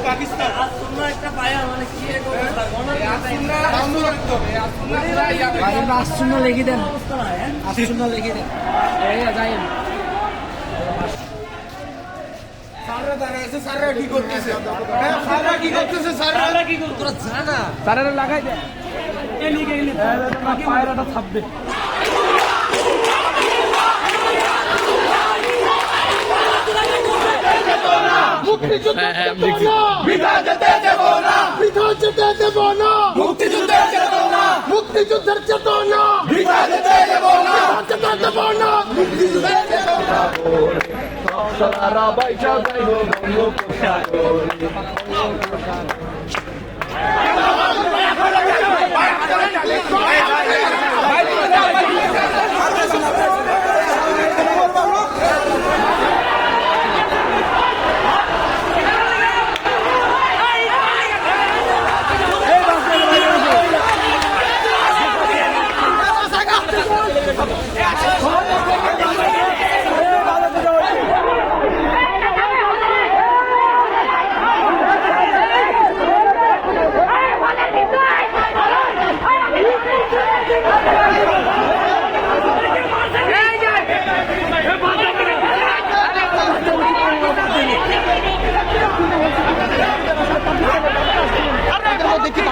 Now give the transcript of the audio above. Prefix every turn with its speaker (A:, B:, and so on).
A: পাকিস্তান একটা পায়া মানে কি
B: আসন্ন লেগে দেন, আসন্ন লেগে দেন, যাই
A: স্যাররা কি করতেছে? স্যাররা কি করতেছে? তোরা জানা
B: তারা লাগাই দেন, পায়রাটা থাকবে।
C: মুক্তিযুদ্ধের চেতনা, মুক্তিযুদ্ধের চেতনা, মুক্তিযুদ্ধের চেতনা, মুক্তিযুদ্ধের চেতনা, মুক্তিযুদ্ধের চেতনা। সারা বাইচা যাইব দেখি